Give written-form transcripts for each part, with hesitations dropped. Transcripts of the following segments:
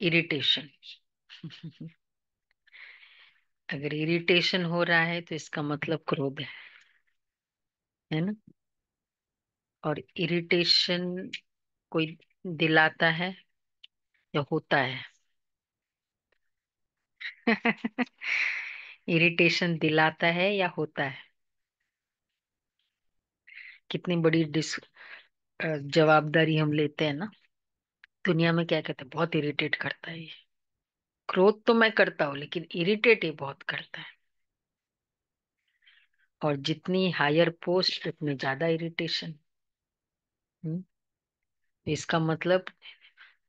Irritation. अगर irritation हो रहा है तो इसका मतलब क्रोध है ना। और इरिटेशन कोई दिलाता है या होता है? इरिटेशन दिलाता है या होता है? कितनी बड़ी जवाबदारी हम लेते हैं ना। दुनिया में क्या कहते हैं, बहुत इरिटेट करता है ये। क्रोध तो मैं करता हूँ लेकिन इरिटेट ये बहुत करता है। और जितनी हायर पोस्ट उतनी ज्यादा इरिटेशन। इसका मतलब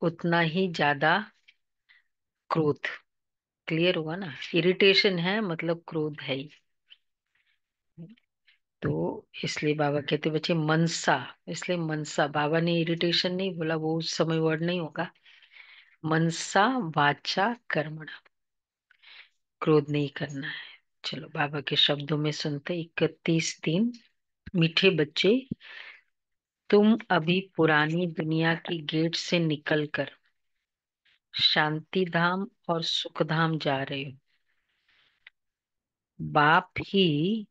उतना ही ज्यादा क्रोध। क्लियर हुआ ना। इरिटेशन है मतलब क्रोध है ही। तो इसलिए बाबा कहते बच्चे मनसा। इसलिए मनसा, बाबा ने इरिटेशन नहीं बोला, वो उस समय वर्ड नहीं होगा। मनसा वाचा कर्मणा, क्रोध नहीं करना है। चलो बाबा के शब्दों में सुनते 31:3। मीठे बच्चे, तुम अभी पुरानी दुनिया की गेट से निकलकर शांति धाम और सुख धाम जा रहे हो। बाप ही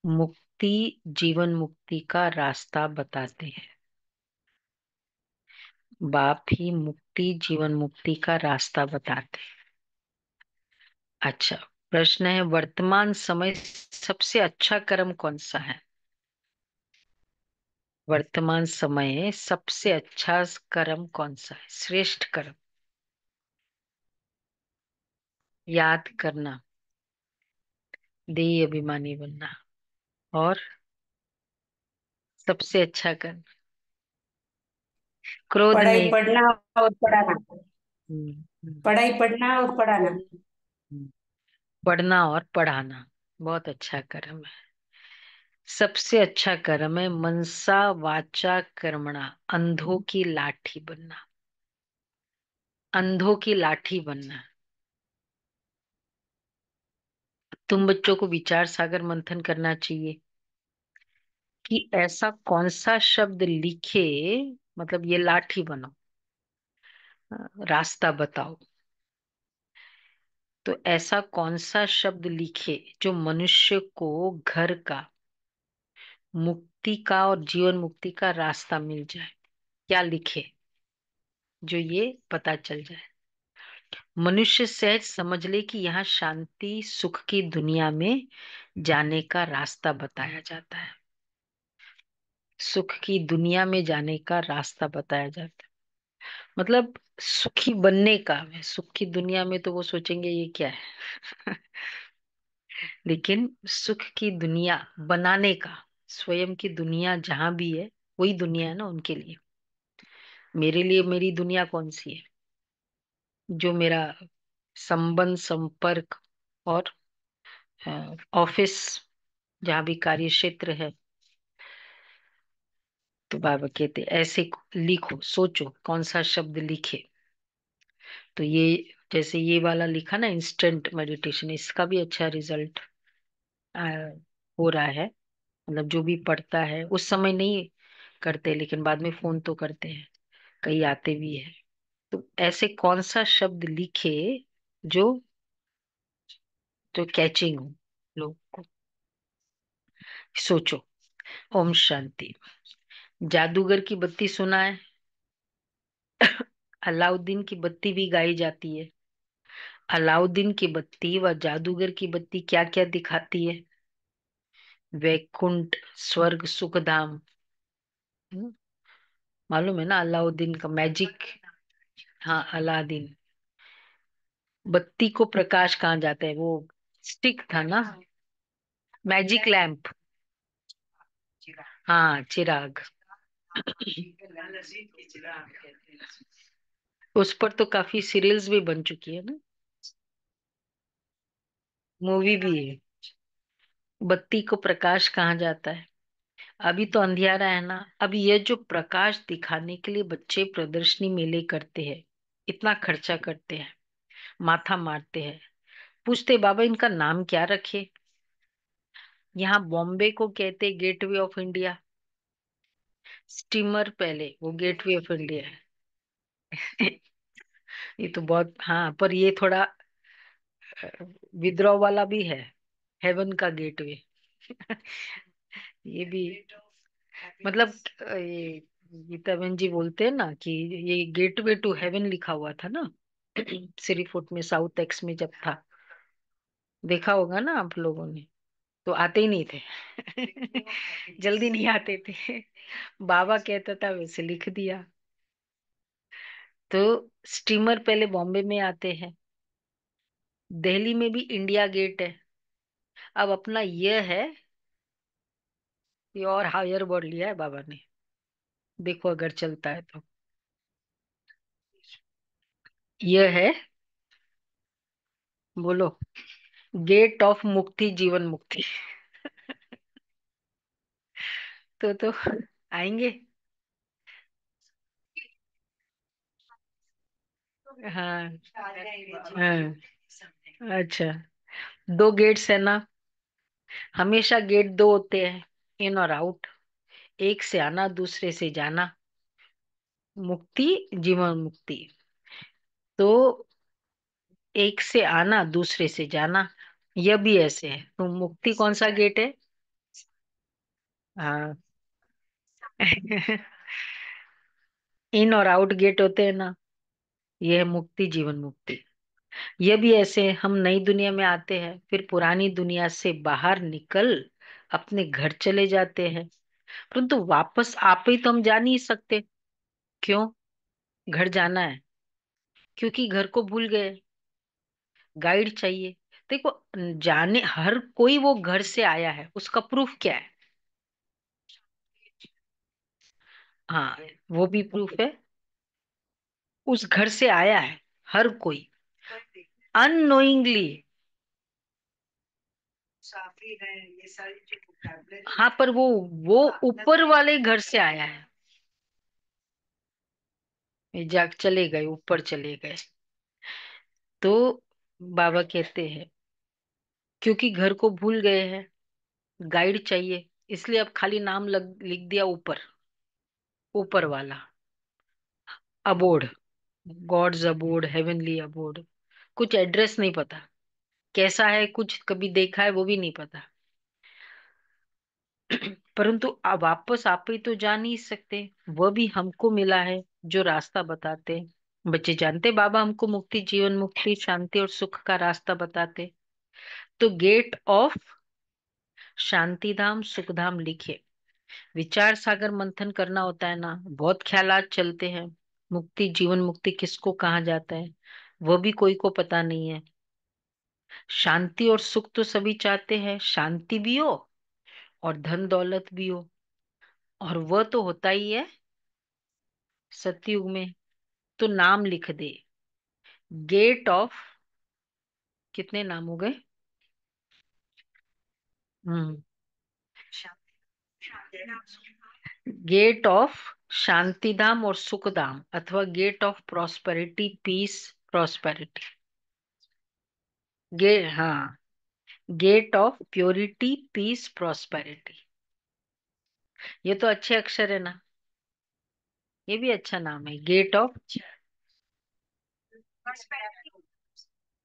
मुक्ति, जीवन मुक्ति का रास्ता बताते हैं। बाप ही मुक्ति, जीवन मुक्ति का रास्ता बताते हैं। अच्छा, प्रश्न है वर्तमान समय सबसे अच्छा कर्म कौन सा है? वर्तमान समय सबसे अच्छा कर्म कौन सा है, श्रेष्ठ कर्म? याद करना, देही अभिमानी बनना। और सबसे अच्छा कर्म क्रोध पढ़ाई नहीं। पढ़ना और पढ़ाना। हम्म, हम्म, पढ़ाई पढ़ना और पढ़ाना। हम्म। पढ़ना और पढ़ाना बहुत अच्छा कर्म है। सबसे अच्छा कर्म है मनसा वाचा कर्मणा, अंधों की लाठी बनना। अंधों की लाठी बनना। तुम बच्चों को विचार सागर मंथन करना चाहिए कि ऐसा कौन सा शब्द लिखे, मतलब ये लाठी बनो। रास्ता बताओ। तो ऐसा कौन सा शब्द लिखे जो मनुष्य को घर का, मुक्ति का और जीवन मुक्ति का रास्ता मिल जाए। क्या लिखे जो ये पता चल जाए, मनुष्य सहज समझ ले कि यहाँ शांति सुख की दुनिया में जाने का रास्ता बताया जाता है। सुख की दुनिया में जाने का रास्ता बताया जाता है। मतलब सुखी बनने का है। सुख की दुनिया में तो वो सोचेंगे ये क्या है। लेकिन सुख की दुनिया बनाने का, स्वयं की दुनिया जहां भी है वही दुनिया है ना उनके लिए। मेरे लिए मेरी दुनिया कौन सी है? जो मेरा संबंध, संपर्क और ऑफिस, जहाँ भी कार्य क्षेत्र है। तो बाबा कहते ऐसे लिखो, सोचो कौन सा शब्द लिखे। तो ये, जैसे ये वाला लिखा ना इंस्टेंट मेडिटेशन, इसका भी अच्छा रिजल्ट हो रहा है। मतलब जो भी पढ़ता है उस समय नहीं करते लेकिन बाद में फोन तो करते हैं, कई आते भी है। तो ऐसे कौन सा शब्द लिखे जो जो कैचिंग हो लोग को। सोचो। ओम शांति। जादूगर की बत्ती सुना है? अलाउद्दीन की बत्ती भी गाई जाती है। अलाउद्दीन की बत्ती व जादूगर की बत्ती क्या क्या दिखाती है? वैकुंठ, स्वर्ग, सुखधाम। हम्म, मालूम है ना अलाउद्दीन का मैजिक। हाँ, अलादीन। बत्ती को प्रकाश कहाँ जाता है, वो स्टिक था ना, मैजिक लैम्प। हाँ, चिराग। उस पर तो काफी सीरियल्स भी बन चुकी है ना, मूवी भी है। बत्ती को प्रकाश कहाँ जाता है? अभी तो अंधियारा है ना। अभी ये जो प्रकाश दिखाने के लिए बच्चे प्रदर्शनी मेले करते हैं, इतना खर्चा करते हैं, माथा मारते हैं, पूछते बाबा इनका नाम क्या रखे। यहाँ बॉम्बे को कहते गेटवे ऑफ इंडिया। स्टीमर पहले वो गेटवे ऑफ इंडिया है। ये तो बहुत, हाँ, पर ये थोड़ा विद्रोह वाला भी है। हेवन का गेटवे। ये भी, मतलब ये गीता बहन जी बोलते हैं ना कि ये गेटवे टू हेवन लिखा हुआ था ना। श्रीफुट में, साउथ एक्स में जब था, देखा होगा ना आप लोगों ने। तो आते ही नहीं थे। जल्दी नहीं आते थे। बाबा कहता था, वैसे लिख दिया। तो स्टीमर पहले बॉम्बे में आते हैं। दिल्ली में भी इंडिया गेट है। अब अपना ये है, ये और हायर बोर्ड लिया है बाबा ने। देखो अगर चलता है तो। ये है, बोलो, गेट ऑफ मुक्ति, जीवन मुक्ति। तो आएंगे। हाँ। हाँ। अच्छा, दो गेट्स है ना। हमेशा गेट दो होते हैं, इन और आउट। एक से आना, दूसरे से जाना। मुक्ति, जीवन मुक्ति। तो एक से आना, दूसरे से जाना। यह भी ऐसे है, तो मुक्ति कौन सा गेट है? हाँ। इन और आउट गेट होते हैं ना। यह है मुक्ति, जीवन मुक्ति। यह भी ऐसे है, हम नई दुनिया में आते हैं, फिर पुरानी दुनिया से बाहर निकल अपने घर चले जाते हैं। परंतु वापस आप ही तो हम जा नहीं सकते। क्यों? घर जाना है, क्योंकि घर को भूल गए। गाइड चाहिए। देखो, जाने हर कोई वो घर से आया है, उसका प्रूफ क्या है? हाँ, वो भी प्रूफ है। उस घर से आया है हर कोई, अननोइंगली। हाँ, पर वो ऊपर वाले घर से आया है। ये जाग चले गए, ऊपर चले गए। तो बाबा कहते हैं, क्योंकि घर को भूल गए हैं, गाइड चाहिए, इसलिए अब खाली नाम लिख दिया ऊपर। ऊपर वाला, abode, God's abode, heavenly abode. कुछ एड्रेस नहीं पता, कैसा है, कुछ कभी देखा है वो भी नहीं पता। परंतु अब वापस आप ही तो जा नहीं सकते। वह भी हमको मिला है जो रास्ता बताते। बच्चे जानते, बाबा हमको मुक्ति, जीवन मुक्ति, शांति और सुख का रास्ता बताते। तो गेट ऑफ शांति धाम, सुख धाम लिखे। विचार सागर मंथन करना होता है ना, बहुत ख्यालात चलते हैं। मुक्ति, जीवन मुक्ति किसको कहा जाता है, वह भी कोई को पता नहीं है। शांति और सुख तो सभी चाहते हैं, शांति भी हो और धन दौलत भी हो। और वह तो होता ही है सतयुग में। तो नाम लिख दे, गेट ऑफ, कितने नाम हो गए? हम्म। गेट ऑफ शांति धाम और सुख धाम, अथवा gate of prosperity, peace, prosperity. हाँ, gate of purity, peace, prosperity. ये तो अच्छे अक्षर है ना। ये भी अच्छा नाम है, गेट ऑफ,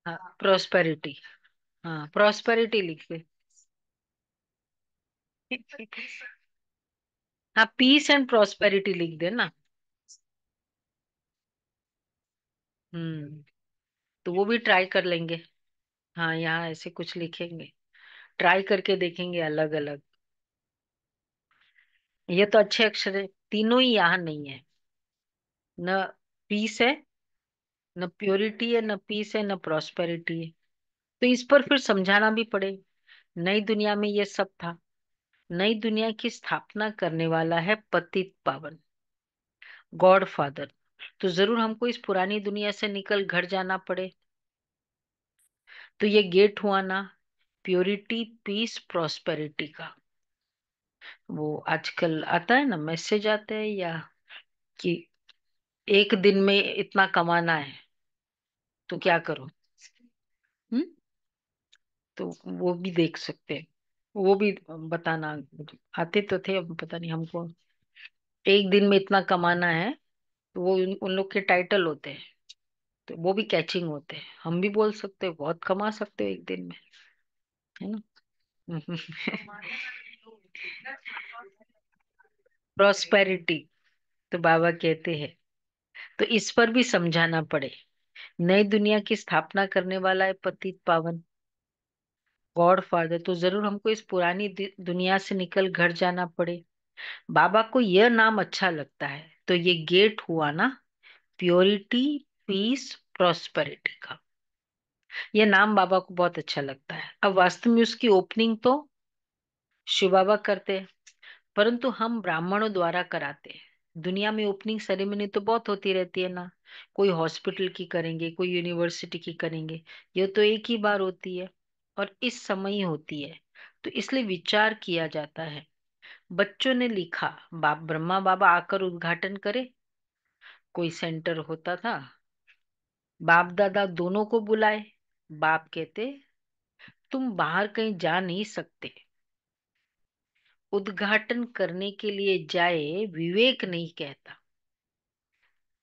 हाँ, प्रॉस्पेरिटी। हाँ, प्रॉस्पेरिटी लिख दे। हाँ, पीस एंड प्रॉस्पेरिटी लिख दे ना। हम्म। तो वो भी ट्राई कर लेंगे। हाँ, यहाँ ऐसे कुछ लिखेंगे, ट्राई करके देखेंगे अलग अलग। ये तो अच्छे अक्षर है, तीनों ही यहाँ नहीं है। न पीस है, न प्योरिटी है, न पीस है, न प्रॉस्पेरिटी है। तो इस पर फिर समझाना भी पड़े। नई दुनिया में ये सब था। नई दुनिया की स्थापना करने वाला है पतित पावन, गॉड फादर। तो जरूर हमको इस पुरानी दुनिया से निकल घर जाना पड़े। तो ये गेट हुआ ना, प्योरिटी, पीस, प्रॉस्पेरिटी का। वो आजकल आता है ना, मैसेज आते हैं या कि एक दिन में इतना कमाना है, तो क्या करो। हम्म। तो वो भी देख सकते हैं, वो भी बताना। आते तो थे, अब पता नहीं हमको। एक दिन में इतना कमाना है, तो वो उन लोग के टाइटल होते हैं। तो वो भी कैचिंग होते हैं, हम भी बोल सकते हो, बहुत कमा सकते हो एक दिन में, है ना। प्रॉस्पेरिटी, तो बाबा कहते हैं, तो इस पर भी समझाना पड़े। नई दुनिया की स्थापना करने वाला है पतित पावन गॉड फादर, तो जरूर हमको इस पुरानी दुनिया से निकल घर जाना पड़े। बाबा को यह नाम अच्छा लगता है, तो ये गेट हुआ ना, प्योरिटी, पीस, प्रॉस्पेरिटी का। ये नाम बाबा को बहुत अच्छा लगता है। अब वास्तव में उसकी ओपनिंग तो शिव बाबा करते हैं, परंतु हम ब्राह्मणों द्वारा कराते हैं। दुनिया में ओपनिंग सेरेमनी तो बहुत होती रहती है ना, कोई हॉस्पिटल की करेंगे, कोई यूनिवर्सिटी की करेंगे, ये तो एक ही बार होती है और इस समय ही होती है। तो इसलिए विचार किया जाता है। बच्चों ने लिखा, बाप ब्रह्मा बाबा आकर उद्घाटन करे। कोई सेंटर होता था, बाप दादा दोनों को बुलाए। बाप कहते, तुम बाहर कहीं जा नहीं सकते, उद्घाटन करने के लिए जाए, विवेक नहीं कहता,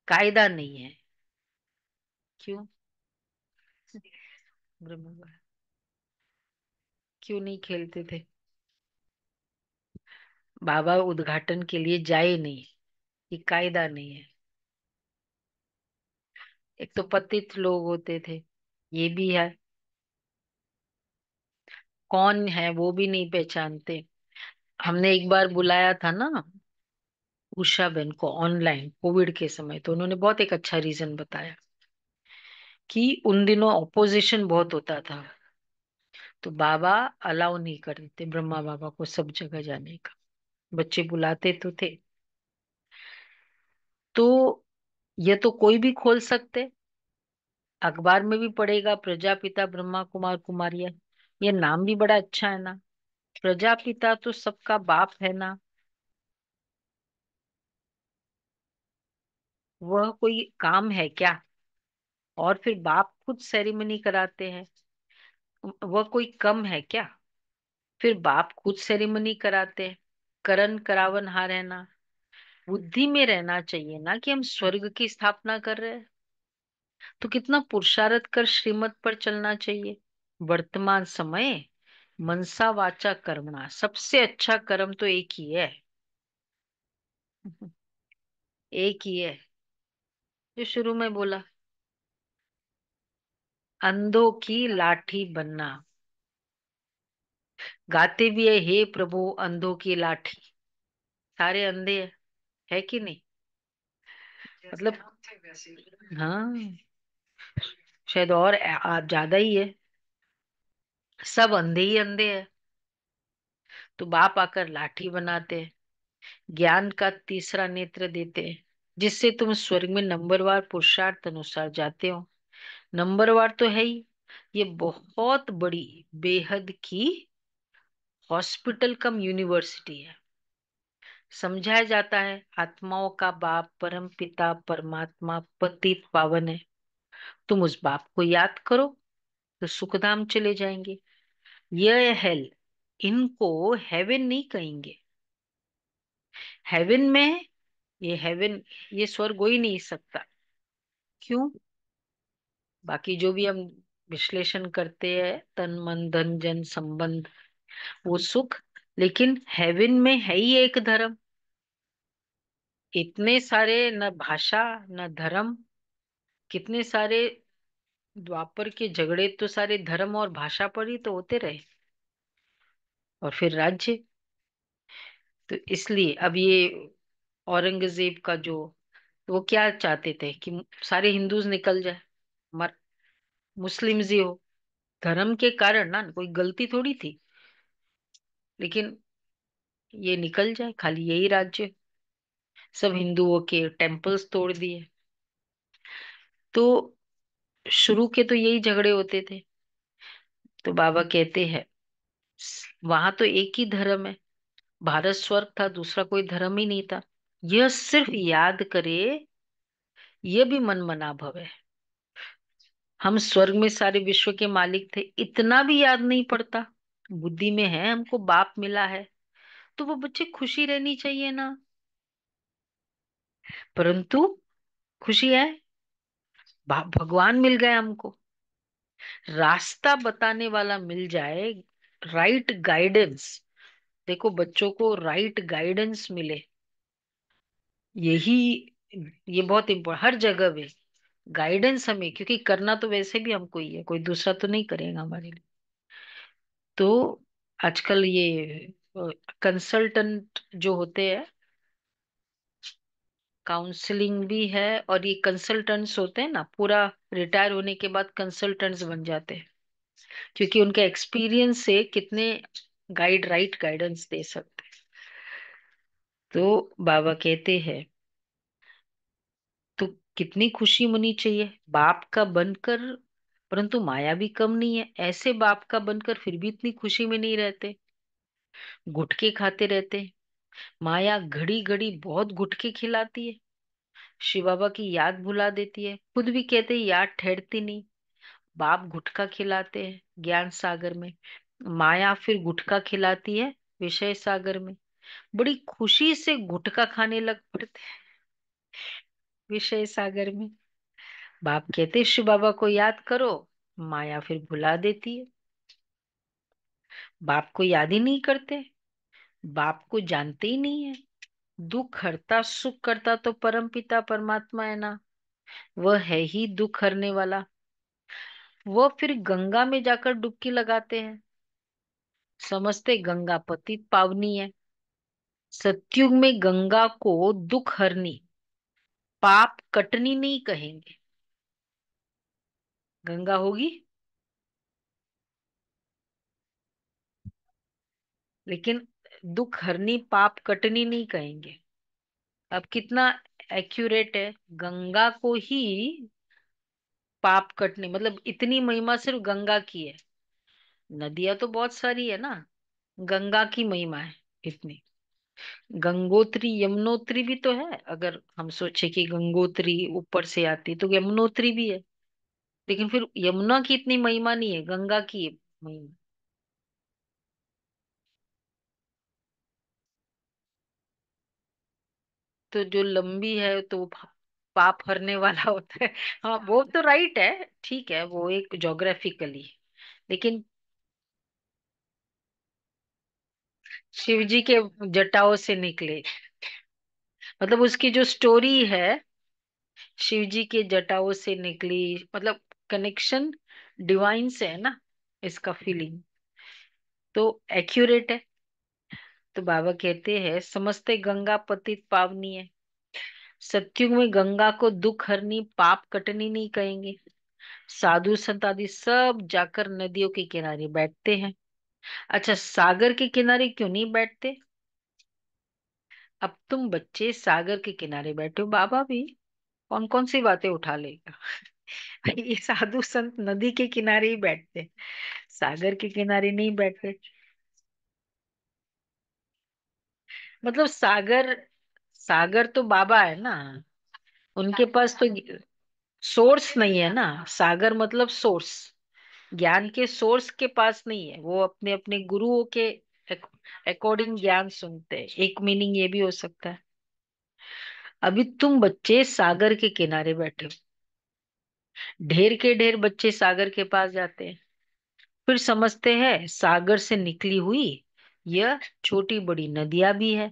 कायदा नहीं है। क्यों? ब्रह्मा, क्यों नहीं खेलते थे? बाबा उद्घाटन के लिए जाए नहीं, ये कायदा नहीं है। एक तो पतित लोग होते थे, ये भी है, कौन है वो भी नहीं पहचानते। हमने एक बार बुलाया था ना उषा बहन को ऑनलाइन कोविड के समय, तो उन्होंने बहुत एक अच्छा रीजन बताया कि उन दिनों ऑपोजिशन बहुत होता था, तो बाबा अलाउ नहीं करते ब्रह्मा बाबा को सब जगह जाने का। बच्चे बुलाते तो थे, तो ये तो कोई भी खोल सकते, अखबार में भी पढ़ेगा प्रजापिता ब्रह्मा कुमार कुमारिया, ये नाम भी बड़ा अच्छा है ना। प्रजापिता तो सबका बाप है ना, वह कोई काम है क्या? और फिर बाप खुद सेरेमनी कराते हैं, वह कोई कम है क्या? फिर बाप खुद सेरेमनी कराते हैं, करण करावन हार है ना। बुद्धि में रहना चाहिए ना कि हम स्वर्ग की स्थापना कर रहे हैं, तो कितना पुरुषार्थ कर श्रीमत पर चलना चाहिए। वर्तमान समय मनसा वाचा कर्मणा, सबसे अच्छा कर्म तो एक ही है। एक ही है, जो शुरू में बोला, अंधों की लाठी बनना। गाते भी है, हे प्रभु अंधों की लाठी, सारे अंधे है कि नहीं? मतलब, हाँ, शायद और आप ज्यादा ही है, सब अंधे ही अंधे है। तो बाप आकर लाठी बनाते हैं, ज्ञान का तीसरा नेत्र देते हैं, जिससे तुम स्वर्ग में नंबरवार पुरुषार्थ अनुसार जाते हो। नंबरवार तो है ही, ये बहुत बड़ी, बेहद की हॉस्पिटल कम यूनिवर्सिटी है। समझाया जाता है आत्माओं का बाप परम पिता परमात्मा पतित पावन है, तुम उस बाप को याद करो तो सुखधाम चले जाएंगे। यह हेल, इनको हेवन नहीं कहेंगे। हेवन में, ये हेवन, ये स्वर्ग हो ही नहीं सकता। क्यों? बाकी जो भी हम विश्लेषण करते हैं, तन मन धन जन संबंध, वो सुख, लेकिन हेवन में है ही एक धर्म। इतने सारे न भाषा न धर्म, कितने सारे द्वापर के झगड़े तो सारे धर्म और भाषा पर ही तो होते रहे, और फिर राज्य। तो इसलिए अब ये औरंगजेब का जो, वो क्या चाहते थे कि सारे हिंदूज निकल जाए, मर मुस्लिम्स ही हो, धर्म के कारण ना, कोई गलती थोड़ी थी, लेकिन ये निकल जाए, खाली यही राज्य। सब हिंदुओं के टेम्पल्स तोड़ दिए। तो शुरू के तो यही झगड़े होते थे। तो बाबा कहते हैं, वहां तो एक ही धर्म है, भारत स्वर्ग था, दूसरा कोई धर्म ही नहीं था। यह सिर्फ याद करे, यह भी मन मना भव है। हम स्वर्ग में सारे विश्व के मालिक थे, इतना भी याद नहीं पड़ता। बुद्धि में है हमको बाप मिला है, तो वो बच्चे खुशी रहनी चाहिए ना। परंतु खुशी है, भगवान मिल गए हमको, रास्ता बताने वाला मिल जाए, राइट गाइडेंस। देखो बच्चों को राइट गाइडेंस मिले, यही, ये बहुत इम्पोर्टेंट हर जगह पे। गाइडेंस हमें, क्योंकि करना तो वैसे भी हमको ही है, कोई दूसरा तो नहीं करेगा हमारे लिए। तो आजकल ये कंसल्टेंट जो होते हैं, काउंसलिंग भी है, और ये कंसल्टेंट्स होते हैं ना, पूरा रिटायर होने के बाद कंसल्टेंट्स बन जाते हैं, क्योंकि उनके एक्सपीरियंस से कितने राइट गाइडेंस दे सकते हैं। तो बाबा कहते हैं, तो कितनी खुशी होनी चाहिए बाप का बनकर, परंतु माया भी कम नहीं है, ऐसे बाप का बनकर फिर भी इतनी खुशी में नहीं रहते, गुटखे खाते रहते। माया घड़ी घड़ी बहुत गुटखे खिलाती है, शिव बाबा की याद भुला देती है, खुद भी कहते हैं याद ठहरती नहीं। बाप गुटखा खिलाते हैं ज्ञान सागर में, माया फिर गुटखा खिलाती है विषय सागर में। बड़ी खुशी से गुटखा खाने लग पड़ते हैं विषय सागर में। बाप कहते शिव बाबा को याद करो, माया फिर भुला देती है। बाप को याद ही नहीं करते, बाप को जानते ही नहीं है। दुख हरता सुख करता तो परम पिता परमात्मा है ना, वह है ही दुख हरने वाला। वह फिर गंगा में जाकर डुबकी लगाते हैं, समझते गंगा पतित पावनी है। सतयुग में गंगा को दुख हरनी, पाप कटनी नहीं कहेंगे। गंगा होगी, लेकिन दुख हरनी पाप कटनी नहीं कहेंगे। अब कितना एक्यूरेट है, गंगा को ही पाप कटनी, मतलब इतनी महिमा सिर्फ गंगा की है। नदियां तो बहुत सारी है ना, गंगा की महिमा है इतनी। गंगोत्री यमुनोत्री भी तो है, अगर हम सोचे कि गंगोत्री ऊपर से आती तो यमुनोत्री भी है, लेकिन फिर यमुना की इतनी महिमा नहीं है, गंगा की है महिमा। तो जो लंबी है तो वो पाप हरने वाला होता है। हाँ वो तो राइट है, ठीक है, वो एक जोग्राफिकली। लेकिन शिव जी के जटाओं से निकले, मतलब उसकी जो स्टोरी है, शिव जी के जटाओं से निकली, मतलब कनेक्शन डिवाइन से है ना, इसका फीलिंग तो एक्यूरेट है। तो बाबा कहते हैं समझते गंगा पतित पावनी है। सतयुग में गंगा को दुख हरनी पाप कटनी नहीं कहेंगे। साधु संत आदि सब जाकर नदियों के किनारे बैठते हैं। अच्छा, सागर के किनारे क्यों नहीं बैठते? अब तुम बच्चे सागर के किनारे बैठे हो, बाबा भी कौन कौन सी बातें उठा लेगा। ये साधु संत नदी के किनारे ही बैठते हैं, सागर के किनारे नहीं बैठते। मतलब सागर, सागर तो बाबा है ना, उनके पास तो सोर्स नहीं है ना। सागर मतलब सोर्स, ज्ञान के सोर्स के पास नहीं है, वो अपने अपने गुरुओं के अकॉर्डिंग ज्ञान सुनते हैं, एक मीनिंग ये भी हो सकता है। अभी तुम बच्चे सागर के किनारे बैठे हो, ढेर के ढेर बच्चे सागर के पास जाते हैं, फिर समझते हैं सागर से निकली हुई यह छोटी बड़ी नदियां भी है,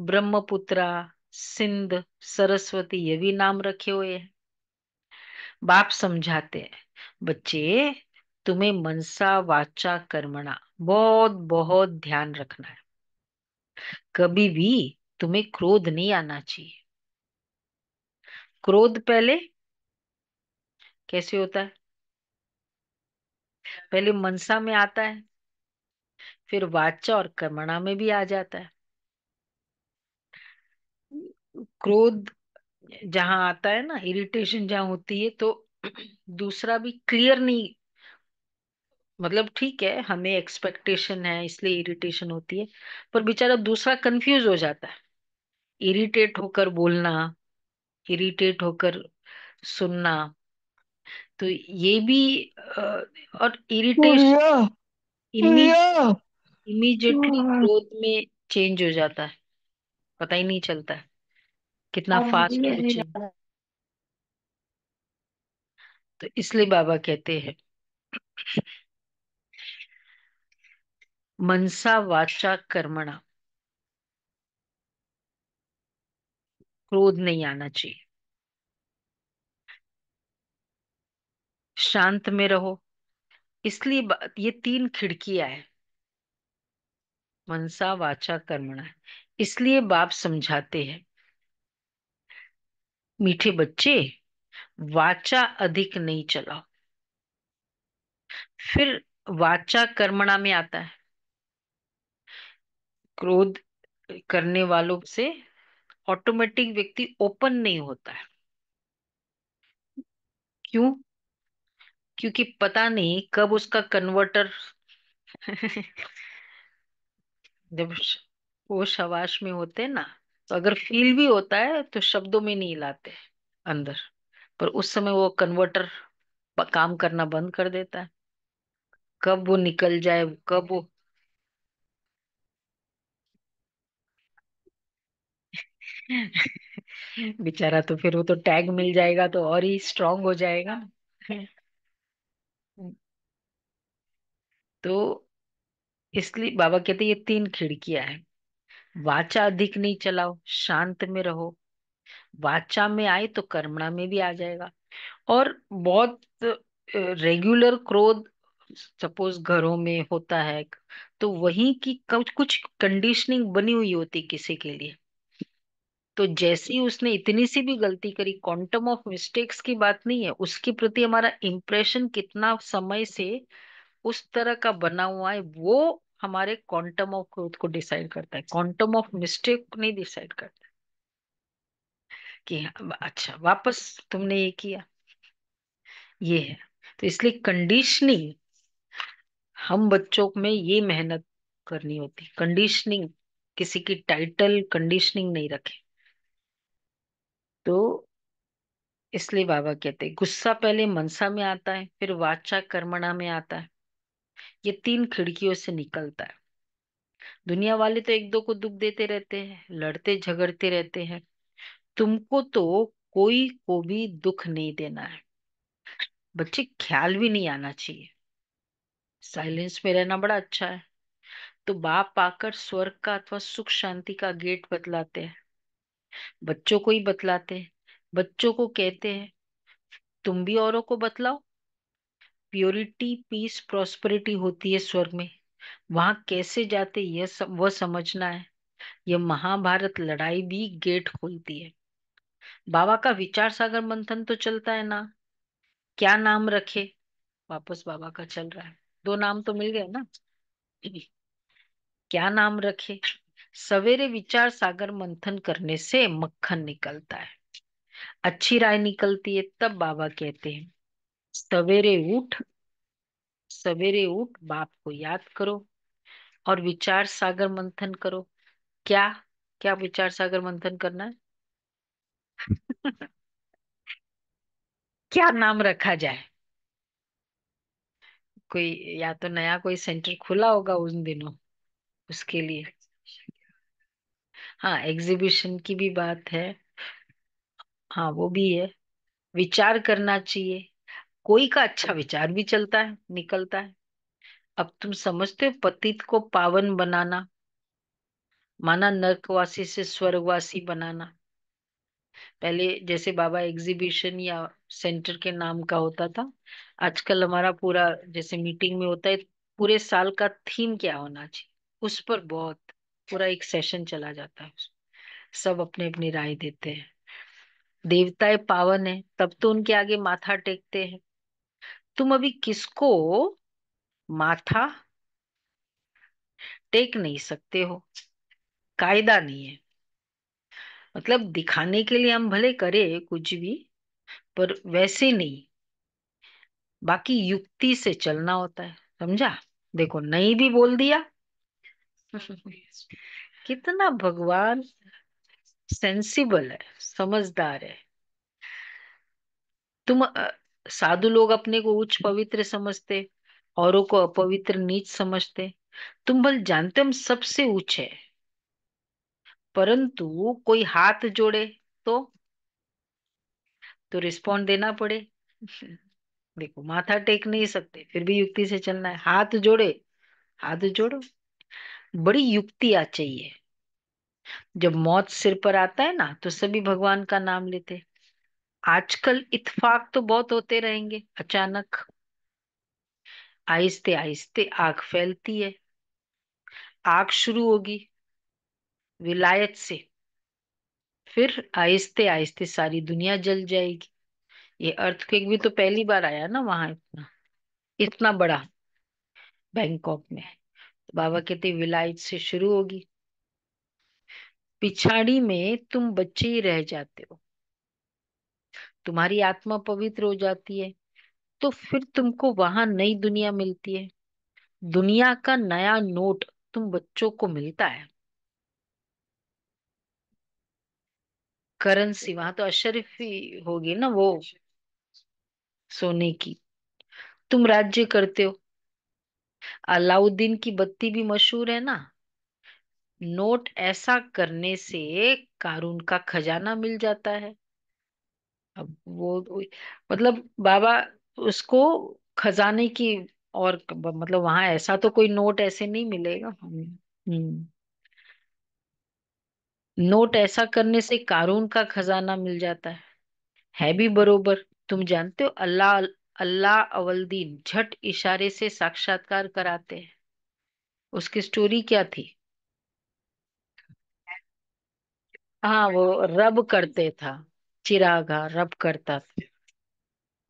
ब्रह्मपुत्रा, सिंध, सरस्वती, ये भी नाम रखे हुए हैं। बाप समझाते हैं बच्चे, तुम्हें मनसा वाचा कर्मणा बहुत बहुत ध्यान रखना है। कभी भी तुम्हें क्रोध नहीं आना चाहिए। क्रोध पहले कैसे होता है? पहले मनसा में आता है, फिर वाचा और कर्मणा में भी आ जाता है। क्रोध जहां आता है ना, इरिटेशन जहां होती है, तो दूसरा भी क्लियर नहीं, मतलब ठीक है हमें एक्सपेक्टेशन है इसलिए इरिटेशन होती है, पर बेचारा दूसरा कंफ्यूज हो जाता है। इरिटेट होकर बोलना, इरिटेट होकर सुनना, तो ये भी और इरिटेशन भैया इमी भैया इमीडिएटली क्रोध में चेंज हो जाता है, पता ही नहीं चलता है कितना अब फास्ट ये वो नहीं चेंज। तो इसलिए बाबा कहते हैं, मनसा वाचा कर्मणा, क्रोध नहीं आना चाहिए, शांत में रहो। इसलिए ये तीन खिड़कियां है, मनसा वाचा कर्मणा। इसलिए बाप समझाते हैं, मीठे बच्चे, वाचा अधिक नहीं चलाओ। फिर वाचा कर्मणा में आता है, क्रोध करने वालों से ऑटोमेटिक व्यक्ति ओपन नहीं होता है। क्यों? क्योंकि पता नहीं कब उसका कन्वर्टर जब वो शवाश में होते हैं ना, तो अगर फील भी होता है तो शब्दों में नहीं लाते अंदर, पर उस समय वो कन्वर्टर काम करना बंद कर देता है। कब वो निकल जाए, कब वो बेचारा, तो फिर वो तो टैग मिल जाएगा तो और ही स्ट्रांग हो जाएगा। तो इसलिए बाबा कहते हैं, ये तीन खिड़कियां हैं। वाचा अधिक नहीं चलाओ, शांत में रहो। वाचा में आए तो कर्मणा में भी आ जाएगा। और बहुत रेगुलर क्रोध सपोज घरों में होता है, तो वहीं की कुछ कुछ कंडीशनिंग बनी हुई होती किसी के लिए। तो जैसे ही उसने इतनी सी भी गलती करी, क्वांटम ऑफ मिस्टेक्स की बात नहीं है, उसके प्रति हमारा इम्प्रेशन कितना समय से उस तरह का बना हुआ है, वो हमारे क्वांटम ऑफ ग्रोथ को डिसाइड करता है, क्वांटम ऑफ मिस्टेक नहीं डिसाइड करता। कि अच्छा वापस तुमने ये किया, ये है। तो इसलिए कंडीशनिंग, हम बच्चों में ये मेहनत करनी होती, कंडीशनिंग, किसी की टाइटल कंडीशनिंग नहीं रखे। तो इसलिए बाबा कहते हैं, गुस्सा पहले मनसा में आता है, फिर वाचा कर्मणा में आता है। ये तीन खिड़कियों से निकलता है। दुनिया वाले तो एक दो को दुख देते रहते हैं, लड़ते झगड़ते रहते हैं। तुमको तो कोई को भी दुख नहीं देना है। बच्चे, ख्याल भी नहीं आना चाहिए, साइलेंस में रहना बड़ा अच्छा है। तो बाप आकर स्वर्ग का अथवा सुख शांति का गेट बतलाते हैं, बच्चों को ही बतलाते हैं। बच्चों को कहते हैं, तुम भी औरों को बतलाओ। प्योरिटी पीस प्रॉस्पेरिटी होती है स्वर्ग में, वहां कैसे जाते वह समझना है। यह महाभारत लड़ाई भी गेट खोलती है। बाबा का विचार सागर मंथन तो चलता है ना, क्या नाम रखे। वापस बाबा का चल रहा है, दो नाम तो मिल गए ना। क्या नाम रखे। सवेरे विचार सागर मंथन करने से मक्खन निकलता है, अच्छी राय निकलती है। तब बाबा कहते हैं, सवेरे उठ, सवेरे उठ बाप को याद करो और विचार सागर मंथन करो। क्या? क्या विचार सागर मंथन करना है? क्या नाम रखा जाए? कोई, या तो नया कोई सेंटर खुला होगा उन दिनों, उसके लिए। हाँ, एग्जीबिशन की भी बात है। हाँ, वो भी है। विचार करना चाहिए, कोई का अच्छा विचार भी चलता है, निकलता है। अब तुम समझते हो, पतित को पावन बनाना माना नरकवासी से स्वर्गवासी बनाना। पहले जैसे बाबा एग्जीबिशन या सेंटर के नाम का होता था, आजकल हमारा पूरा जैसे मीटिंग में होता है, पूरे साल का थीम क्या होना चाहिए, उस पर बहुत पूरा एक सेशन चला जाता है। सब अपने अपनी राय देते हैं। देवताएं पावन है, तब तो उनके आगे माथा टेकते हैं। तुम अभी किसको माथा टेक नहीं सकते हो, कायदा नहीं है। मतलब दिखाने के लिए हम भले करें कुछ भी, पर वैसे नहीं, बाकी युक्ति से चलना होता है। समझा? देखो, नहीं भी बोल दिया। कितना भगवान सेंसिबल है, समझदार है। तुम साधु लोग अपने को उच्च पवित्र समझते, औरों को अपवित्र नीच समझते। तुम भले जानते हो हम सबसे ऊंचे है, परंतु कोई हाथ जोड़े तो तो रिस्पॉन्ड देना पड़े। देखो, माथा टेक नहीं सकते, फिर भी युक्ति से चलना है। हाथ जोड़े, हाथ जोड़ो। बड़ी युक्तियां चाहिए। जब मौत सिर पर आता है ना, तो सभी भगवान का नाम लेते हैं। आजकल इत्तेफाक तो बहुत होते रहेंगे, अचानक आहिस्ते आहिस्ते आग फैलती है। आग शुरू होगी विलायत से, फिर आहिस्ते आहिस्ते सारी दुनिया जल जाएगी। ये अर्थक्वेक भी तो पहली बार आया ना वहां, इतना इतना बड़ा, बैंकॉक में। तो बाबा कहते विलायत से शुरू होगी। पिछाड़ी में तुम बच्चे ही रह जाते हो, तुम्हारी आत्मा पवित्र हो जाती है, तो फिर तुमको वहां नई दुनिया मिलती है। दुनिया का नया नोट तुम बच्चों को मिलता है। करेंसी वहां तो अशरीफी होगी ना वो, सोने की। तुम राज्य करते हो। अलाउद्दीन की बत्ती भी मशहूर है ना। नोट ऐसा करने से कारून का खजाना मिल जाता है। अब मतलब बाबा उसको खजाने की, और मतलब वहां ऐसा तो कोई नोट ऐसे नहीं मिलेगा। नोट ऐसा करने से कारून का खजाना मिल जाता है भी बरोबर। तुम जानते हो, अल्लाह अल्लाह अवलदीन झट इशारे से साक्षात्कार कराते हैं। उसकी स्टोरी क्या थी? हाँ, वो रब करते था, चिराग, हाँ, रब करता था।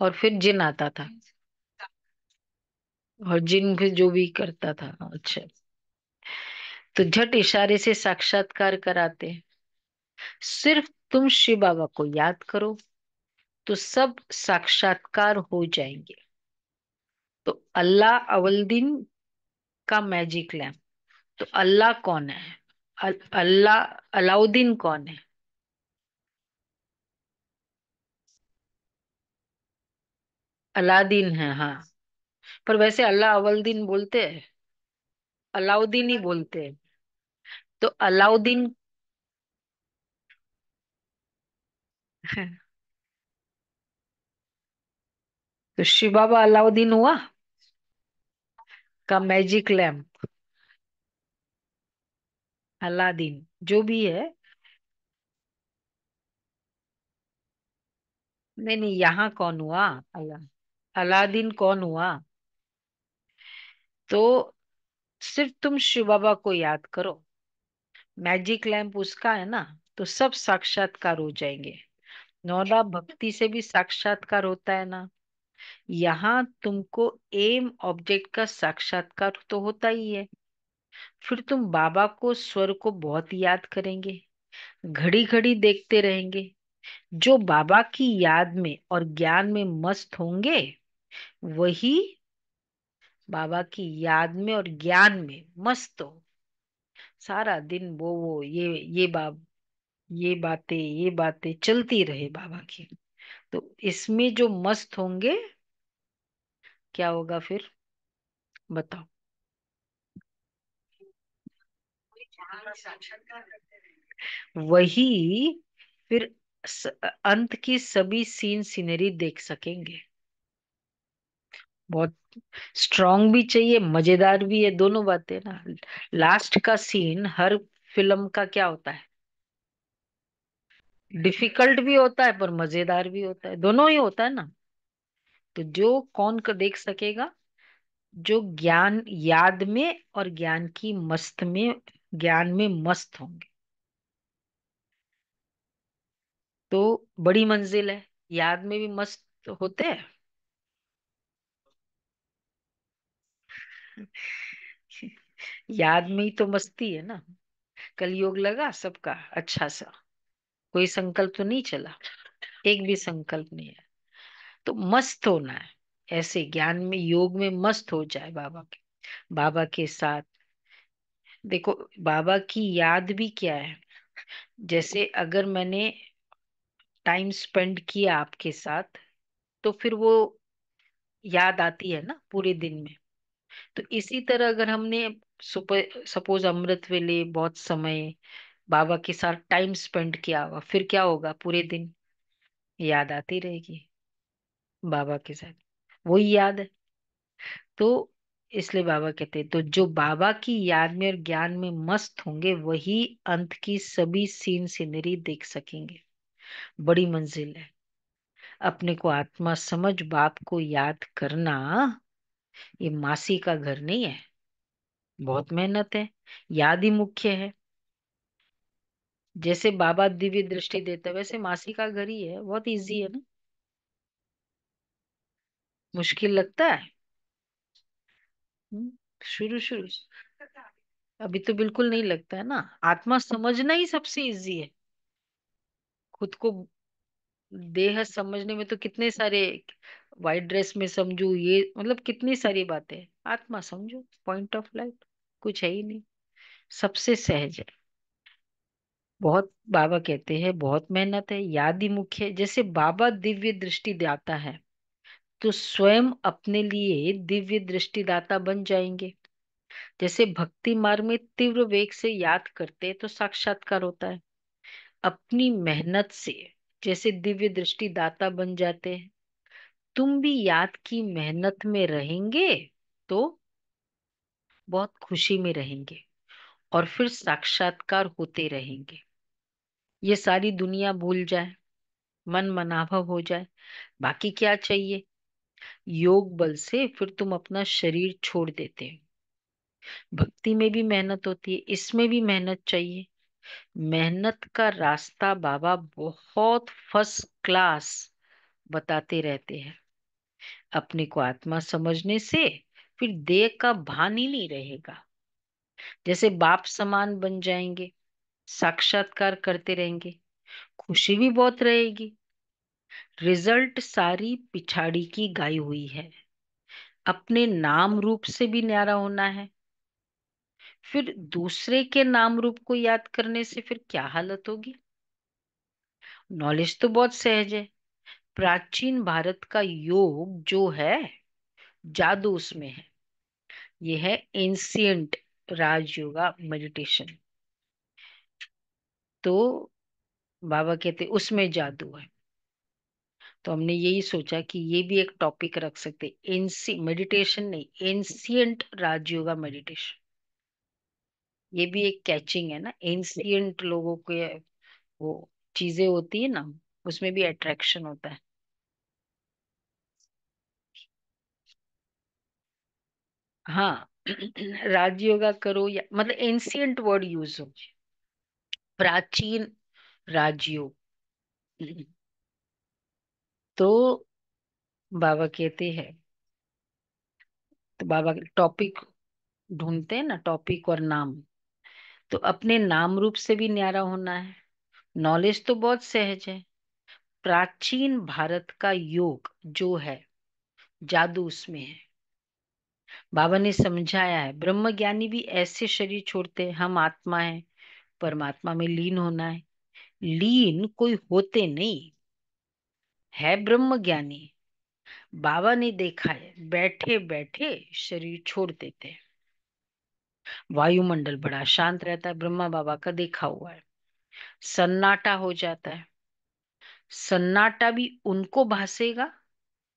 और फिर जिन आता था, और जिन फिर जो भी करता था। अच्छा, तो झट इशारे से साक्षात्कार कराते हैं। सिर्फ तुम शिव बाबा को याद करो, तो सब साक्षात्कार हो जाएंगे। तो अल्लाह अवलदीन का मैजिक लैम्प। तो अल्लाह कौन है? अल्लाह, अलाउद्दीन कौन है? अलादीन है, हाँ। पर वैसे अल्लाह अवलदीन बोलते हैं, अलाउद्दीन ही बोलते हैं। तो अलाउद्दीन तो शिव बाबा अलाउद्दीन हुआ का मैजिक लैम्प। अलादीन जो भी है। नहीं नहीं, यहाँ कौन हुआ? अलादीन कौन हुआ? तो सिर्फ तुम शिव बाबा को याद करो, मैजिक लैम्प उसका है ना, तो सब साक्षात्कार हो जाएंगे। नौला भक्ति से भी साक्षात्कार होता है ना। यहाँ तुमको एम ऑब्जेक्ट का साक्षात्कार तो होता ही है। फिर तुम बाबा को, स्वर को बहुत याद करेंगे, घड़ी घड़ी देखते रहेंगे। जो बाबा की याद में और ज्ञान में मस्त होंगे, वही बाबा की याद में और ज्ञान में मस्त हो। सारा दिन वो ये बातें चलती रहे बाबा की। तो इसमें जो मस्त होंगे, क्या होगा फिर? बताओ। वही फिर स, अंत की सभी सीन सीनरी देख सकेंगे। बहुत स्ट्रांग भी चाहिए, मजेदार भी है, दोनों बातें ना। लास्ट का सीन हर फिल्म का क्या होता है? डिफिकल्ट भी होता है पर मजेदार भी होता है, दोनों ही होता है ना। तो जो कौन का देख सकेगा? जो ज्ञान याद में और ज्ञान की मस्त में, ज्ञान में मस्त होंगे। तो बड़ी मंजिल है। याद में भी मस्त होते हैं। याद में ही तो मस्ती है ना। कलयुग लगा सबका अच्छा सा, कोई संकल्प तो नहीं चला, एक भी संकल्प नहीं है। तो मस्त होना है, ऐसे ज्ञान में योग में मस्त हो जाए बाबा के साथ। देखो, बाबा की याद भी क्या है? जैसे अगर मैंने टाइम स्पेंड किया आपके साथ, तो फिर वो याद आती है ना पूरे दिन में। तो इसी तरह अगर हमने सपोज अमृत वेले बहुत समय बाबा के साथ टाइम स्पेंड किया होगा, फिर क्या होगा? पूरे दिन याद आती रहेगी बाबा के साथ। वही याद है। तो इसलिए बाबा कहते हैं, तो जो बाबा की याद में और ज्ञान में मस्त होंगे वही अंत की सभी सीन सीनरी देख सकेंगे। बड़ी मंजिल है। अपने को आत्मा समझ बाप को याद करना, ये मासी का घर नहीं है। बहुत मेहनत है। याद ही मुख्य है। जैसे बाबा दिव्य दृष्टि देते हैं, वैसे मासी का घर ही है। बहुत इजी है ना। मुश्किल लगता है। हम्म, शुरू शुरू अभी तो बिल्कुल नहीं लगता है ना। आत्मा समझना ही सबसे इजी है। खुद को देह समझने में तो कितने सारे, व्हाइट ड्रेस में समझू, ये मतलब कितनी सारी बातें हैं। आत्मा समझो, पॉइंट ऑफ लाइट कुछ है ही नहीं। सबसे सहज है। बहुत बाबा कहते हैं बहुत मेहनत है, याद ही मुख्य है। जैसे बाबा दिव्य दृष्टि दाता है, तो स्वयं अपने लिए दिव्य दृष्टिदाता बन जाएंगे। जैसे भक्ति मार्ग में तीव्र वेग से याद करते तो साक्षात्कार होता है। अपनी मेहनत से जैसे दिव्य दृष्टिदाता बन जाते हैं। तुम भी याद की मेहनत में रहेंगे तो बहुत खुशी में रहेंगे, और फिर साक्षात्कार होते रहेंगे। ये सारी दुनिया भूल जाए, मन मनाभव हो जाए, बाकी क्या चाहिए। योग बल से फिर तुम अपना शरीर छोड़ देते हो। भक्ति में भी मेहनत होती है, इसमें भी मेहनत चाहिए। मेहनत का रास्ता बाबा बहुत फर्स्ट क्लास बताते रहते हैं। अपने को आत्मा समझने से फिर देह का भान ही नहीं रहेगा। जैसे बाप समान बन जाएंगे, साक्षात्कार करते रहेंगे, खुशी भी बहुत रहेगी। रिजल्ट सारी पिछाड़ी की गाई हुई है। अपने नाम रूप से भी न्यारा होना है। फिर दूसरे के नाम रूप को याद करने से फिर क्या हालत होगी। नॉलेज तो बहुत सहज है। प्राचीन भारत का योग जो है, जादू उसमें है। ये है एंशियंट राजयोगा मेडिटेशन। तो बाबा कहते उसमें जादू है। तो हमने यही सोचा कि ये भी एक टॉपिक रख सकते, एंसी मेडिटेशन नहीं, एंशियंट राजयोगा मेडिटेशन। ये भी एक कैचिंग है ना, एंशियंट लोगों के वो चीजें होती है ना, उसमें भी अट्रैक्शन होता है। हाँ। राजयोगा करो या मतलब एंशियंट वर्ड यूज हो, प्राचीन राजयोग। तो बाबा कहते हैं, तो बाबा टॉपिक ढूंढते हैं ना, टॉपिक और नाम। तो अपने नाम रूप से भी न्यारा होना है। नॉलेज तो बहुत सहज है। प्राचीन भारत का योग जो है, जादू उसमें है। बाबा ने समझाया है, ब्रह्म ज्ञानी भी ऐसे शरीर छोड़ते हैं। हम आत्मा है, परमात्मा में लीन होना है। लीन कोई होते नहीं, है ब्रह्म ज्ञानी। बाबा ने देखा है, बैठे बैठे शरीर छोड़ देते हैं। वायुमंडल बड़ा शांत रहता है, ब्रह्मा बाबा का देखा हुआ है। सन्नाटा हो जाता है। सन्नाटा भी उनको भासेगा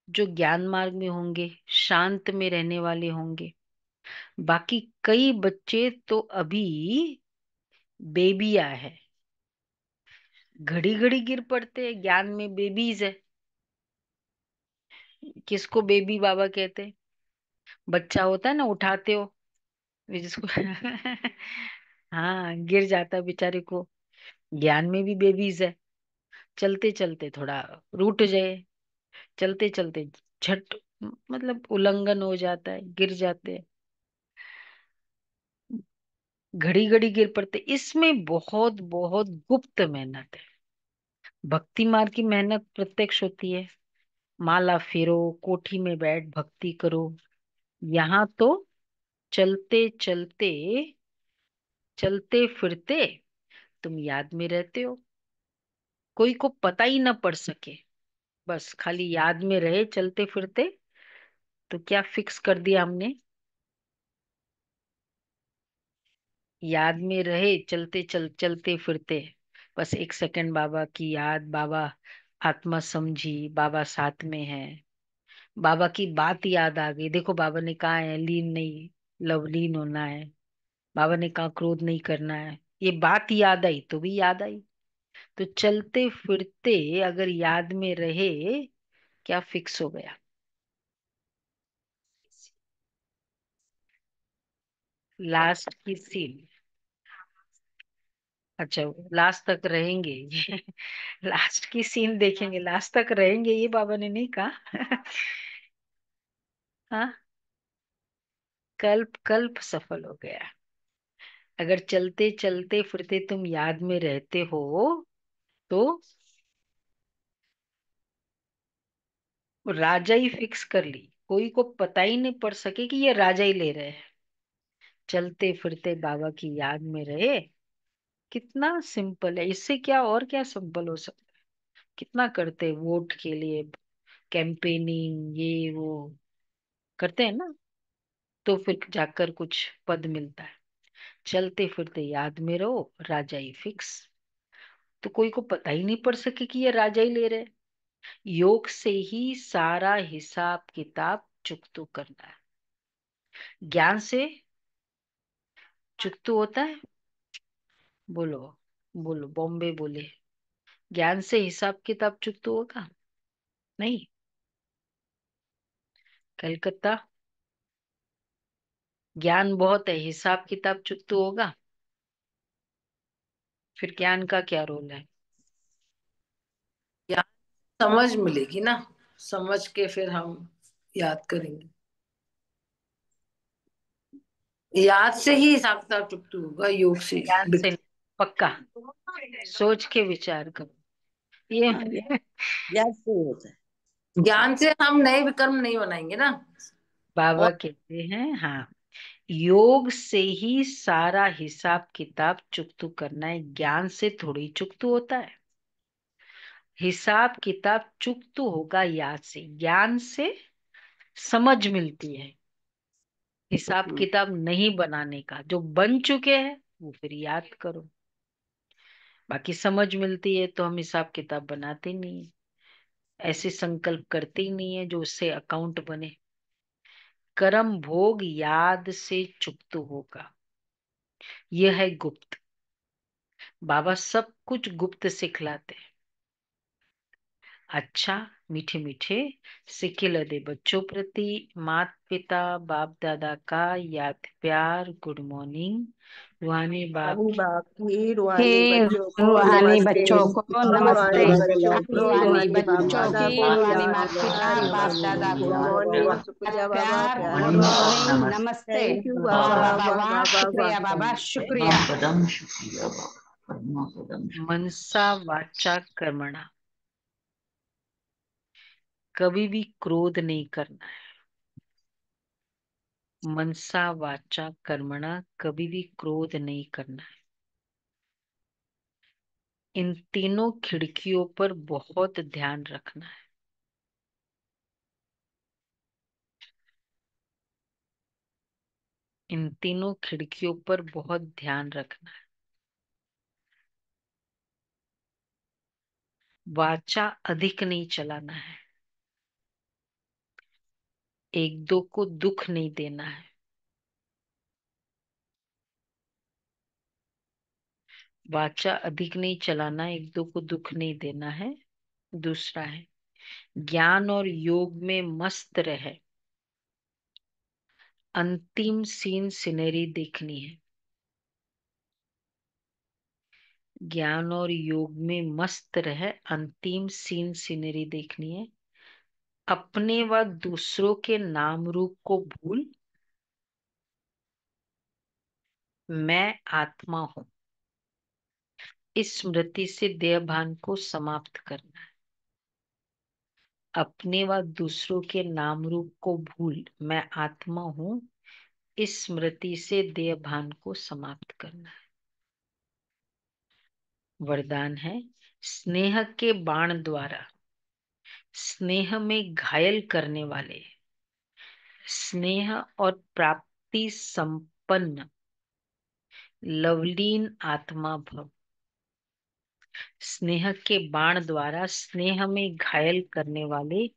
जो ज्ञान मार्ग में होंगे, शांत में रहने वाले होंगे। बाकी कई बच्चे तो अभी बेबिया है, घड़ी घड़ी गिर पड़ते हैं, ज्ञान में बेबीज है। किसको बेबी बाबा कहते हैं? बच्चा होता है ना, उठाते हो ये जिसको हाँ, गिर जाता है बेचारे को। ज्ञान में भी बेबीज है। चलते चलते थोड़ा रूठ जाए, चलते चलते झट मतलब उल्लंघन हो जाता है, गिर जाते हैं, घड़ी घड़ी गिर पड़ते। इसमें बहुत बहुत गुप्त मेहनत है। भक्ति मार्ग की मेहनत प्रत्यक्ष होती है। माला फेरो, कोठी में बैठ भक्ति करो। यहाँ तो चलते चलते, चलते फिरते तुम याद में रहते हो। कोई को पता ही ना पड़ सके, बस खाली याद में रहे चलते फिरते। तो क्या फिक्स कर दिया हमने, याद में रहे चलते चलते फिरते। बस एक सेकंड बाबा की याद, बाबा आत्मा समझी, बाबा साथ में है। बाबा की बात याद आ गई। देखो बाबा ने कहा है लीन नहीं, लवलीन होना है। बाबा ने कहा क्रोध नहीं करना है। ये बात याद आई तो भी याद आई। तो चलते फिरते अगर याद में रहे, क्या फिक्स हो गया? लास्ट की सीन। अच्छा, लास्ट तक रहेंगे ये। लास्ट की सीन देखेंगे, लास्ट तक रहेंगे ये बाबा ने नहीं कहा। हाँ, कल्प कल्प सफल हो गया। अगर चलते चलते फिरते तुम याद में रहते हो तो राजा ही फिक्स कर ली, कोई को पता ही नहीं पड़ सके कि ये राजा ही ले रहे हैं। चलते फिरते बाबा की याद में रहे। कितना सिंपल है, इससे क्या और क्या सिंपल हो सकता है? कितना करते हैं वोट के लिए, कैंपेनिंग ये वो करते हैं ना, तो फिर जाकर कुछ पद मिलता है। चलते फिरते याद में रहो, राजा ही फिक्स। तो कोई को पता ही नहीं पड़ सके कि ये राजा ही ले रहे हैं। योग से ही सारा हिसाब किताब चुकतो करना है। ज्ञान से चुकतो होता है? बोलो, बोलो, बॉम्बे बोले। ज्ञान से हिसाब किताब चुकतो होगा? नहीं। कलकत्ता, ज्ञान बहुत है, हिसाब किताब चुकतो होगा? फिर ज्ञान का क्या रोल है? याद समझ मिलेगी ना, समझ के फिर हम याद करेंगे। याद से ही हिसाब किताब चुकता होगा, योग से ज्ञान से नहीं, पक्का सोच के विचार करो ये। याद से होता है। ज्ञान से हम नए विक्रम नहीं बनाएंगे ना। बाबा और कहते हैं, हाँ, योग से ही सारा हिसाब किताब चुकतू करना है, ज्ञान से थोड़ी चुकतू होता है। हिसाब किताब चुकतू होगा याद से, ज्ञान से समझ मिलती है। हिसाब हम्म, किताब नहीं बनाने का, जो बन चुके हैं वो फिर याद करो। बाकी समझ मिलती है तो हम हिसाब किताब बनाते नहीं है, ऐसे संकल्प करते ही नहीं है जो उससे अकाउंट बने। कर्म भोग याद से चुकतू होगा, यह है गुप्त। बाबा सब कुछ गुप्त सिखलाते हैं। अच्छा, मीठे मीठे सिक्के लदे बच्चों प्रति माता पिता बाप दादा का याद प्यार, गुड मॉर्निंग। रूहानी बाप रूहानी बाप की, हे रूहानी बच्चों को रूहानी नमस्ते। बच्चों को नमस्ते। रूहानी बच्चों की, रूहानी रूहानी बाप बच्चों दादा की को रूहानी याद माता पिता प्यार, बाप दादा गुड को मॉर्निंग, याद शुक्रिया बाबा, प्यार, प्यार गुड बाबा। मॉर्निंग, नमस्ते। थैंक यू वाह बाबा, बाबा वाह वाह, बाबा, वाह। शुक्रिया बाबा शुक्रिया। परमापदम शुक्रिया बाबा, परमापदम शुक्रिया। मनसा वाचा कर्मणा, कभी भी क्रोध नहीं करना है। मनसा वाचा कर्मणा, कभी भी क्रोध नहीं करना है। इन तीनों खिड़कियों पर बहुत ध्यान रखना है। इन तीनों खिड़कियों पर बहुत ध्यान रखना है। वाचा अधिक नहीं चलाना है। एक दो को दुख नहीं देना है। वाचा अधिक नहीं चलाना, एक दो को दुख नहीं देना है। दूसरा है, ज्ञान और योग में मस्त रहे। अंतिम सीन सिनेरी देखनी है। ज्ञान और योग में मस्त रहे, अंतिम सीन सिनेरी देखनी है। अपने व दूसरों के नाम रूप को भूल, मैं आत्मा हूं, इस स्मृति से देहभान को समाप्त करना है। अपने व दूसरों के नाम रूप को भूल, मैं आत्मा हूं, इस स्मृति से देहभान को समाप्त करना है। वरदान है, स्नेह के बाण द्वारा स्नेह में घायल करने वाले, स्नेह और प्राप्ति संपन्न लवलीन आत्मा भव। स्नेह के बाण द्वारा स्नेह में घायल करने वाले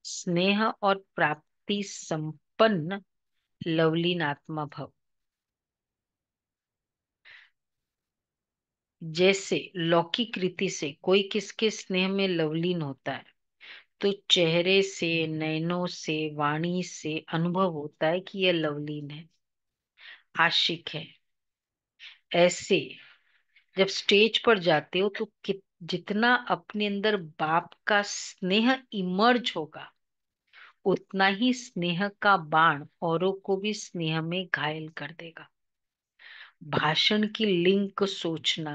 स्नेह और प्राप्ति संपन्न लवलीन आत्मा भव। जैसे लौकिक रीति से कोई किसके स्नेह में लवलीन होता है तो चेहरे से, नयनों से, वाणी से अनुभव होता है कि यह लवलीन है, आशिक है। ऐसे जब स्टेज पर जाते हो तो जितना अपने अंदर बाप का स्नेह इमर्ज होगा, उतना ही स्नेह का बाण औरों को भी स्नेह में घायल कर देगा। भाषण की लिंक सोचना,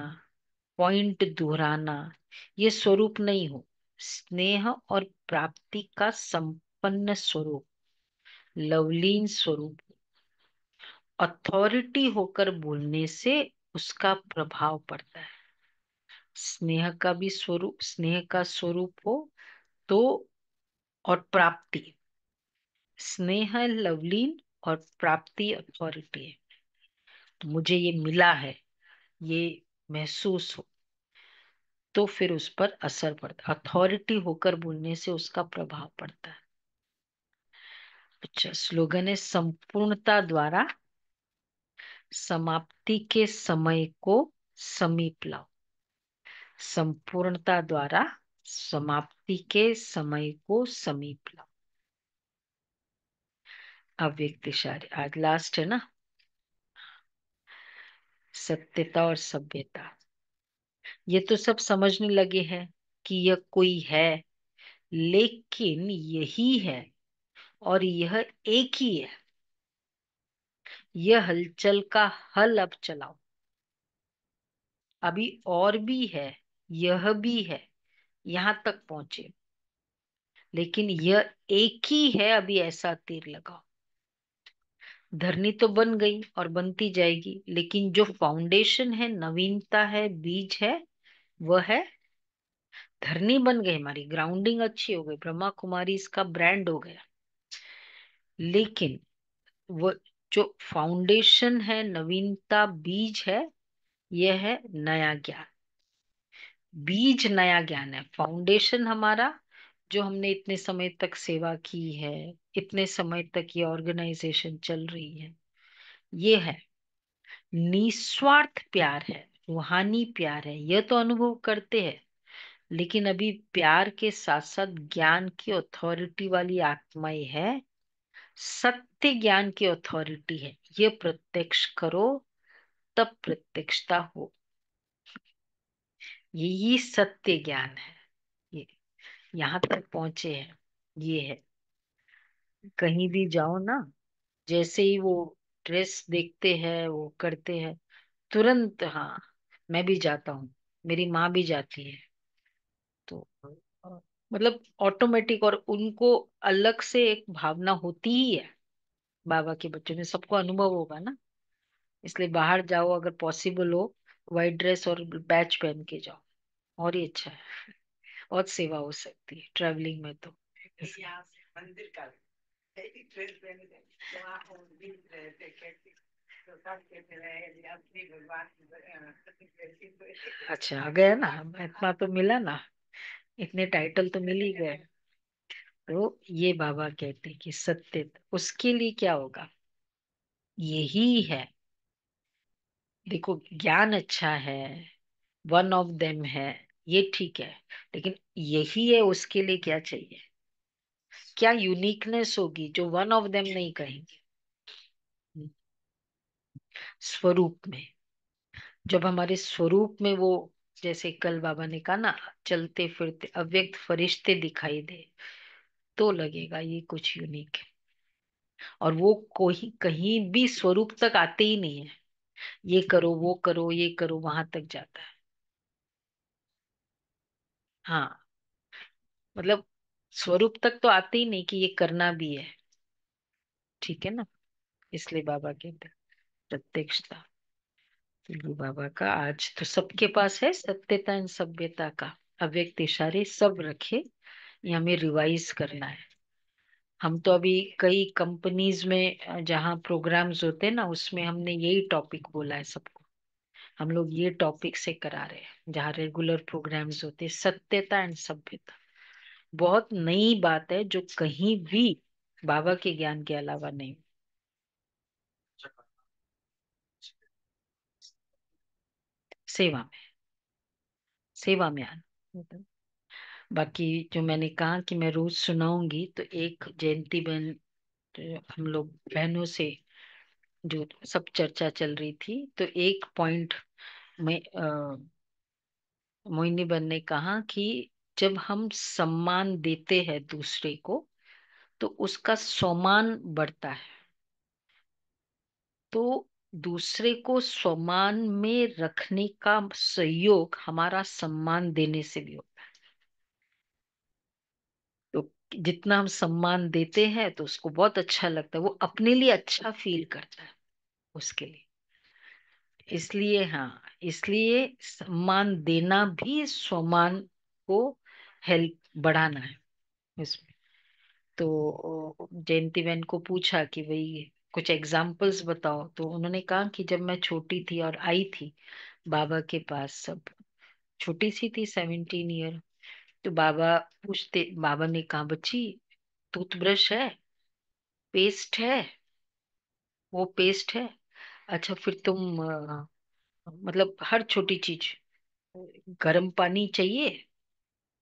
पॉइंट दोहराना, ये स्वरूप नहीं हो। स्नेह और प्राप्ति का संपन्न स्वरूप, लवलीन स्वरूप, अथॉरिटी होकर बोलने से उसका प्रभाव पड़ता है। स्नेह का भी स्वरूप, स्नेह का स्वरूप हो तो, और प्राप्ति, स्नेह लवलीन और प्राप्ति अथॉरिटी है। तो मुझे ये मिला है, ये महसूस हो, तो फिर उस पर असर पड़ता है। अथॉरिटी होकर बोलने से उसका प्रभाव पड़ता है। अच्छा, स्लोगन है, संपूर्णता द्वारा समाप्ति के समय को समीप लाओ। संपूर्णता द्वारा समाप्ति के समय को समीप लाओ। अव्यक्त इशारे, आज लास्ट है ना। सत्यता और सभ्यता, ये तो सब समझने लगे हैं कि यह कोई है, लेकिन यही है और यह एक ही है। यह हलचल का हल अब चलाओ। अभी और भी है, यह भी है, यहां तक पहुंचे, लेकिन यह एक ही है। अभी ऐसा तीर लगाओ। धरनी तो बन गई और बनती जाएगी, लेकिन जो फाउंडेशन है, नवीनता है, बीज है, वह है। धरनी बन गई, हमारी ग्राउंडिंग अच्छी हो गई, ब्रह्मा कुमारी इसका ब्रांड हो गया, लेकिन वो जो फाउंडेशन है, नवीनता, बीज है, यह है नया ज्ञान। बीज नया ज्ञान है, फाउंडेशन हमारा जो हमने इतने समय तक सेवा की है, इतने समय तक ये ऑर्गेनाइजेशन चल रही है, ये है निस्वार्थ प्यार है, रूहानी प्यार है। यह तो अनुभव करते हैं, लेकिन अभी प्यार के साथ साथ ज्ञान की अथॉरिटी वाली आत्माएं है, सत्य ज्ञान की अथॉरिटी है। ये प्रत्यक्ष करो, तब प्रत्यक्षता हो। यही सत्य ज्ञान है। ये यहाँ तक पहुंचे हैं, ये है। कहीं भी जाओ ना, जैसे ही वो ड्रेस देखते हैं, वो करते हैं, तुरंत, हाँ, मैं भी जाता हूँ, मेरी माँ भी जाती है, तो मतलब ऑटोमेटिक, और उनको अलग से एक भावना होती ही है। बाबा के बच्चों में सबको अनुभव होगा ना, इसलिए बाहर जाओ अगर पॉसिबल हो, व्हाइट ड्रेस और बैच पहन के जाओ, और ही अच्छा है। बहुत सेवा हो सकती है ट्रैवलिंग में तो। अच्छा, आ गया ना, इतना तो मिला ना, इतने टाइटल तो मिल ही गए। तो ये बाबा कहते हैं कि सत्य, उसके लिए क्या होगा, यही है। देखो, ज्ञान अच्छा है, वन ऑफ देम है, ये ठीक है, लेकिन यही है, उसके लिए क्या चाहिए, क्या यूनिकनेस होगी जो वन ऑफ देम नहीं कहेंगे। स्वरूप में, जब हमारे स्वरूप में वो, जैसे कल बाबा ने कहा ना, चलते फिरते अव्यक्त फरिश्ते दिखाई दे, तो लगेगा ये कुछ यूनिक है। और वो कोई कहीं भी स्वरूप तक आते ही नहीं है, ये करो, वो करो, ये करो, वहां तक जाता है। हाँ, मतलब स्वरूप तक तो आते ही नहीं कि ये करना भी है। ठीक है ना, इसलिए बाबा कहते हैं प्रत्यक्षता। तो ये बाबा का आज तो सबके पास है, सत्यता एंड सभ्यता का अव्यक्त इशारे सब रखे। ये हमें रिवाइज करना है। हम तो अभी कई कंपनीज में जहाँ प्रोग्राम्स होते हैं ना, उसमें हमने यही टॉपिक बोला है सबको। हम लोग ये टॉपिक से करा रहे हैं, जहाँ रेगुलर प्रोग्राम्स होते हैं, सत्यता एंड सभ्यता। बहुत नई बात है जो कहीं भी बाबा के ज्ञान के अलावा नहीं। सेवा में, सेवा में आना। मतलब बाकी जो मैंने कहा कि मैं रोज सुनाऊंगी, तो एक जयंती बहन, तो हम लोग बहनों से जो सब चर्चा चल रही थी, तो एक पॉइंट में मोहिनी बहन ने कहा कि जब हम सम्मान देते हैं दूसरे को, तो उसका सम्मान बढ़ता है। तो दूसरे को सम्मान में रखने का सहयोग हमारा सम्मान देने से भी होता है। तो जितना हम सम्मान देते हैं तो उसको बहुत अच्छा लगता है, वो अपने लिए अच्छा फील करता है उसके लिए। इसलिए हाँ, इसलिए सम्मान देना भी सम्मान को हेल्प बढ़ाना है इसमें। तो जयंती बहन को पूछा कि भाई कुछ एग्जाम्पल्स बताओ, तो उन्होंने कहा कि जब मैं छोटी थी और आई थी बाबा के पास, सब छोटी सी थी, 17 ईयर। तो बाबा पूछते, बाबा ने कहा, बच्ची टूथब्रश है, पेस्ट है, वो पेस्ट है। अच्छा फिर तुम मतलब हर छोटी चीज, गर्म पानी चाहिए,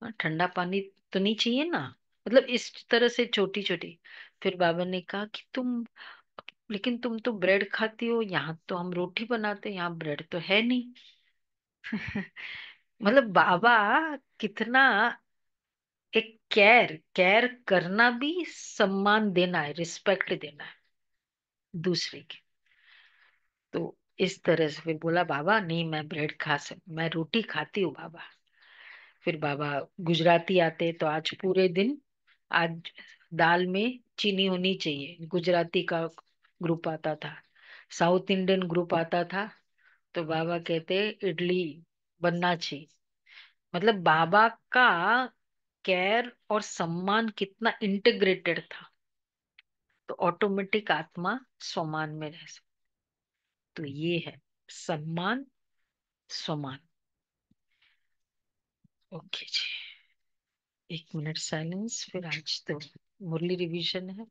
हाँ, ठंडा पानी तो नहीं चाहिए ना, मतलब इस तरह से छोटी छोटी। फिर बाबा ने कहा कि तुम, लेकिन तुम तो ब्रेड खाती हो, यहाँ तो हम रोटी बनाते हैं, यहाँ ब्रेड तो है नहीं। मतलब बाबा कितना, एक केयर केयर करना भी सम्मान देना है, रिस्पेक्ट देना है दूसरे की। तो इस तरह से फिर बोला बाबा, नहीं मैं ब्रेड खा सक, मैं रोटी खाती हूँ बाबा। फिर बाबा गुजराती आते, तो आज पूरे दिन, आज दाल में चीनी होनी चाहिए, गुजराती का ग्रुप आता था, साउथ इंडियन ग्रुप आता था, तो बाबा कहते इडली बनना चाहिए। मतलब बाबा का केयर और सम्मान कितना इंटीग्रेटेड था, तो ऑटोमेटिक आत्मा सम्मान में रह सकती। तो ये है सम्मान, सम्मान। ओके जी, 1 मिनट साइलेंस। फिर आज तो मुरली रिवीजन है।